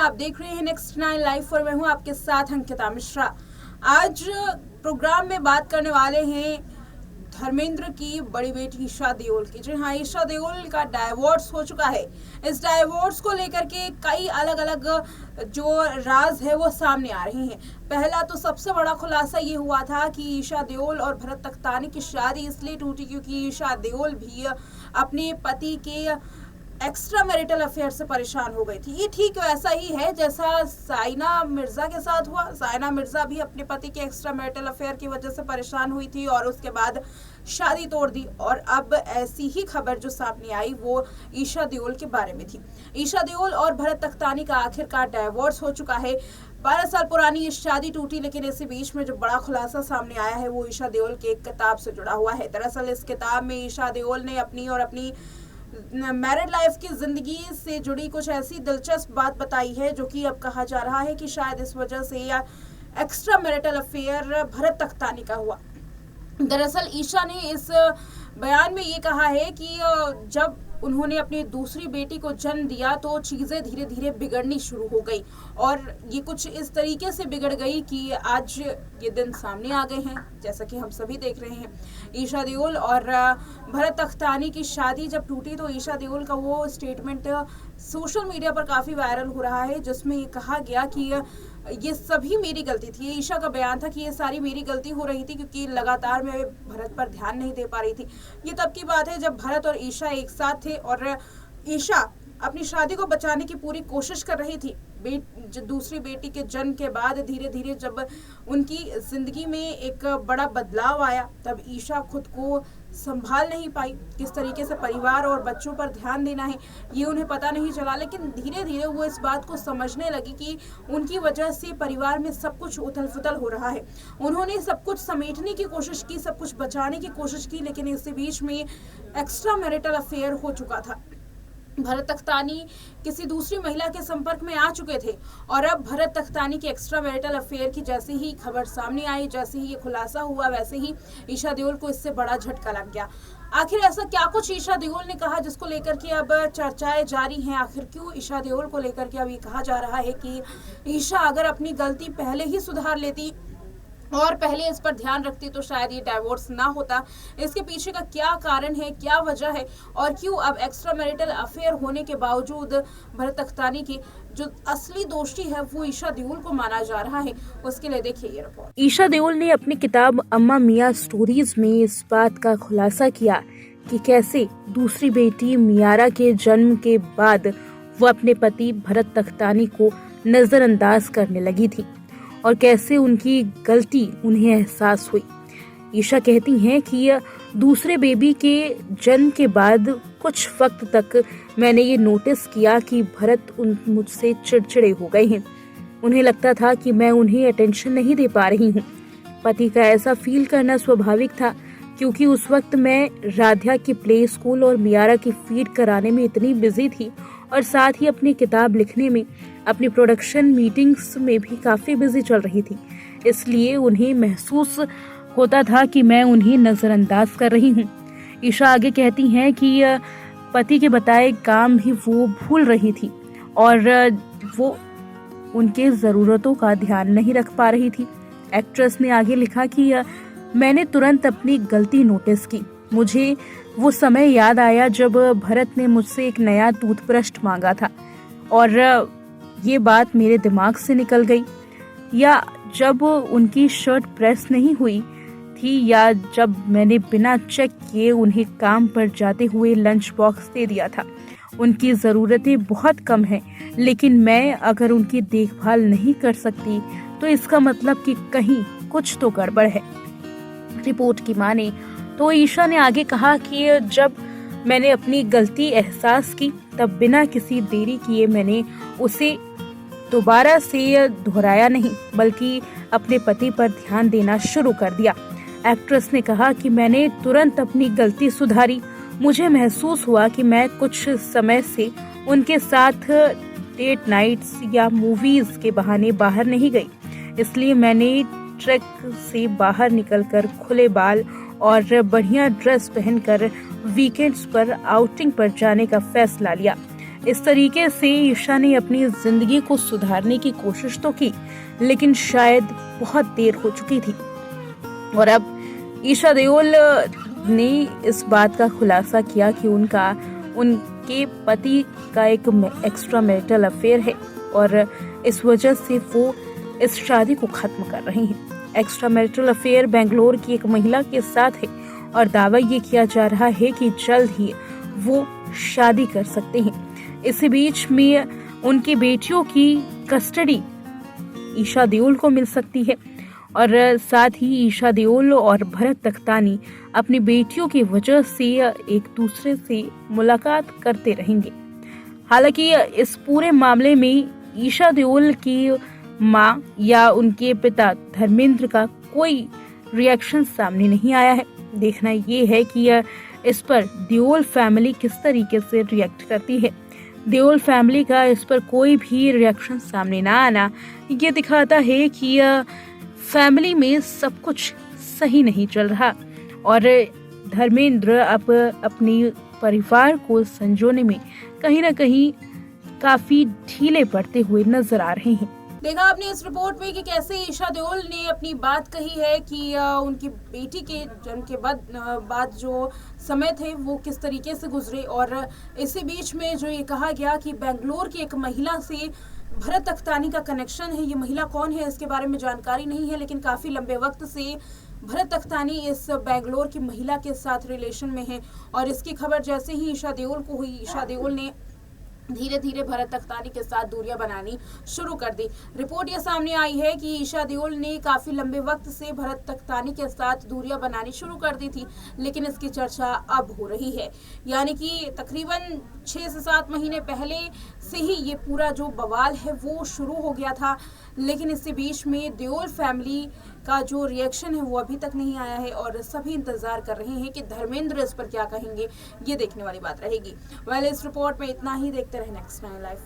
आप देख रहे हैं नेक्स्ट 9 लाइव और मैं हूं आपके साथ अंकिता मिश्रा। आज प्रोग्राम में बात करने वाले हैं धर्मेंद्र की बड़ी बेटी ईशा देओल की। जी हाँ, ईशा देओल का डाइवोर्स हो चुका है। इस डाइवोर्स को लेकर के कई अलग अलग जो राज है वो सामने आ रहे हैं। पहला तो सबसे बड़ा खुलासा ये हुआ था कि ईशा देओल और भरत तख्तानी की शादी इसलिए टूटी क्योंकि ईशा देओल भी अपने पति के एक्स्ट्रा मैरिटल अफेयर से परेशान हो गई थी। ये ठीक वैसा ही है जैसा साइना मिर्जा के साथ हुआ। साइना मिर्जा भी अपने पति के एक्स्ट्रा मैरिटल अफेयर की वजह से परेशान हुई थी और उसके बाद शादी तोड़ दी। और अब ऐसी ही खबर जो सामने आई वो ईशा देओल के बारे में थी। ईशा देओल और भरत तख्तानी का आखिरकार डाइवोर्स हो चुका है। 12 साल पुरानी ये शादी टूटी, लेकिन इसी बीच में जो बड़ा खुलासा सामने आया है वो ईशा देओल के एक किताब से जुड़ा हुआ है। दरअसल इस किताब में ईशा देओल ने अपनी मैरिड लाइफ की जिंदगी से जुड़ी कुछ ऐसी दिलचस्प बात बताई है जो कि अब कहा जा रहा है कि शायद इस वजह से या extra marital affair Bharat Takhtani का हुआ। दरअसल ईशा ने इस बयान में ये कहा है कि जब उन्होंने अपनी दूसरी बेटी को जन्म दिया तो चीज़ें धीरे धीरे बिगड़नी शुरू हो गई और ये कुछ इस तरीके से बिगड़ गई कि आज ये दिन सामने आ गए हैं, जैसा कि हम सभी देख रहे हैं। ईशा देओल और भरत तख्तानी की शादी जब टूटी तो ईशा देओल का वो स्टेटमेंट सोशल मीडिया पर काफ़ी वायरल हो रहा है जिसमें ये कहा गया कि ये सभी मेरी गलती थी। ये ईशा का बयान था कि ये सारी मेरी गलती हो रही थी क्योंकि लगातार मैं भरत पर ध्यान नहीं दे पा रही थी। ये तब की बात है जब भरत और ईशा एक साथ थे और ईशा अपनी शादी को बचाने की पूरी कोशिश कर रही थी। दूसरी बेटी के जन्म के बाद धीरे धीरे जब उनकी जिंदगी में एक बड़ा बदलाव आया तब ईशा खुद को संभाल नहीं पाई। किस तरीके से परिवार और बच्चों पर ध्यान देना है ये उन्हें पता नहीं चला, लेकिन धीरे धीरे वो इस बात को समझने लगी कि उनकी वजह से परिवार में सब कुछ उथल पुथल हो रहा है। उन्होंने सब कुछ समेटने की कोशिश की, सब कुछ बचाने की कोशिश की, लेकिन इसी बीच में एक्स्ट्रा मैरिटल अफेयर हो चुका था। भरत तख्तानी किसी दूसरी महिला के संपर्क में आ चुके थे और अब भरत तख्तानी के एक्स्ट्रा मैरिटल अफेयर की जैसे ही खबर सामने आई, जैसे ही ये खुलासा हुआ, वैसे ही ईशा देओल को इससे बड़ा झटका लग गया। आखिर ऐसा क्या कुछ ईशा देओल ने कहा जिसको लेकर के अब चर्चाएं जारी हैं? आखिर क्यों ईशा देओल को लेकर के अब ये कहा जा रहा है कि ईशा अगर अपनी गलती पहले ही सुधार लेती और पहले इस पर ध्यान रखती तो शायद ये डाइवोर्स ना होता। इसके पीछे का क्या कारण है, क्या वजह है और क्यों अब एक्स्ट्रा मैरिटल अफेयर होने के बावजूद भरत तख्तानी की जो असली दोषी है वो ईशा देओल को माना जा रहा है, उसके लिए देखिए ये रिपोर्ट। ईशा देओल ने अपनी किताब अम्मा मियां स्टोरीज में इस बात का खुलासा किया कि कैसे दूसरी बेटी मियारा के जन्म के बाद वो अपने पति भरत तख्तानी को नजरअंदाज करने लगी थी और कैसे उनकी गलती उन्हें एहसास हुई। ईशा कहती हैं कि दूसरे बेबी के जन्म के बाद कुछ वक्त तक मैंने ये नोटिस किया कि भरत मुझसे चिड़चिड़े हो गए हैं। उन्हें लगता था कि मैं उन्हें अटेंशन नहीं दे पा रही हूँ। पति का ऐसा फील करना स्वाभाविक था क्योंकि उस वक्त मैं राध्या की प्ले स्कूल और मियारा की फीड कराने में इतनी बिजी थी और साथ ही अपनी किताब लिखने में, अपनी प्रोडक्शन मीटिंग्स में भी काफ़ी बिजी चल रही थी। इसलिए उन्हें महसूस होता था कि मैं उन्हें नज़रअंदाज कर रही हूँ। ईशा आगे कहती हैं कि पति के बताए काम भी वो भूल रही थी और वो उनके ज़रूरतों का ध्यान नहीं रख पा रही थी। एक्ट्रेस ने आगे लिखा कि मैंने तुरंत अपनी गलती नोटिस की। मुझे वो समय याद आया जब भरत ने मुझसे एक नया टूथब्रश मांगा था और ये बात मेरे दिमाग से निकल गई, या जब उनकी शर्ट प्रेस नहीं हुई थी, या जब मैंने बिना चेक किए उन्हें काम पर जाते हुए लंच बॉक्स दे दिया था। उनकी ज़रूरतें बहुत कम हैं, लेकिन मैं अगर उनकी देखभाल नहीं कर सकती तो इसका मतलब कि कहीं कुछ तो गड़बड़ है। रिपोर्ट की माने तो ईशा ने आगे कहा कि जब मैंने अपनी गलती एहसास की तब बिना किसी देरी किए मैंने उसे दोबारा से दोहराया नहीं बल्कि अपने पति पर ध्यान देना शुरू कर दिया। एक्ट्रेस ने कहा कि मैंने तुरंत अपनी गलती सुधारी। मुझे महसूस हुआ कि मैं कुछ समय से उनके साथ डेट नाइट्स या मूवीज के बहाने बाहर नहीं गई, इसलिए मैंने ट्रक से बाहर निकलकर खुले बाल और बढ़िया ड्रेस पहनकर वीकेंड्स पर आउटिंग पर जाने का फैसला लिया। इस तरीके से ईशा ने अपनी जिंदगी को सुधारने की कोशिश तो की, लेकिन शायद बहुत देर हो चुकी थी। और अब ईशा देओल ने इस बात का खुलासा किया कि उनके पति का एक एक्स्ट्रा मैरिटल अफेयर है और इस वजह से वो इस शादी को खत्म कर रहे हैं। एक्स्ट्रा मैरिटल अफेयर बेंगलोर की एक महिला के साथ है और दावा ये किया जा रहा है कि जल्द ही वो शादी कर सकते हैं। इसी बीच में उनकी बेटियों की कस्टडी ईशा देओल को मिल सकती है और साथ ही ईशा देओल और भरत तख्तानी अपनी बेटियों की वजह से एक दूसरे से मुलाकात करते रहेंगे। हालांकि इस पूरे मामले में ईशा देओल की मां या उनके पिता धर्मेंद्र का कोई रिएक्शन सामने नहीं आया है। देखना ये है कि इस पर देओल फैमिली किस तरीके से रिएक्ट करती है। देओल फैमिली का इस पर कोई भी रिएक्शन सामने ना आना ये दिखाता है कि फैमिली में सब कुछ सही नहीं चल रहा और धर्मेंद्र अब अपने परिवार को संजोने में कहीं ना कहीं काफी ढीले पड़ते हुए नजर आ रहे हैं। देखा आपने इस रिपोर्ट में कि कैसे ईशा देओल ने अपनी बात कही है कि उनकी बेटी के जन्म के बाद जो समय थे वो किस तरीके से गुजरे, और इसी बीच में जो ये कहा गया कि बेंगलोर की एक महिला से भरत तख्तानी का कनेक्शन है। ये महिला कौन है इसके बारे में जानकारी नहीं है, लेकिन काफी लंबे वक्त से भरत तख्तानी इस बेंगलोर की महिला के साथ रिलेशन में है और इसकी खबर जैसे ही ईशा देओल को हुई, ईशा देओल ने धीरे धीरे भरत तख्तानी के साथ दूरियां बनानी शुरू कर दी। रिपोर्ट ये सामने आई है कि ईशा देओल ने काफी लंबे वक्त से भरत तख्तानी के साथ दूरियां बनानी शुरू कर दी थी, लेकिन इसकी चर्चा अब हो रही है। यानी कि तकरीबन 6 से 7 महीने पहले से ही ये पूरा जो बवाल है वो शुरू हो गया था, लेकिन इसी बीच में देओल फैमिली का जो रिएक्शन है वो अभी तक नहीं आया है और सभी इंतजार कर रहे हैं कि धर्मेंद्र इस पर क्या कहेंगे। ये देखने वाली बात रहेगी। इस रिपोर्ट में इतना ही। देखते रहे नेक्स्ट 9 लाइव।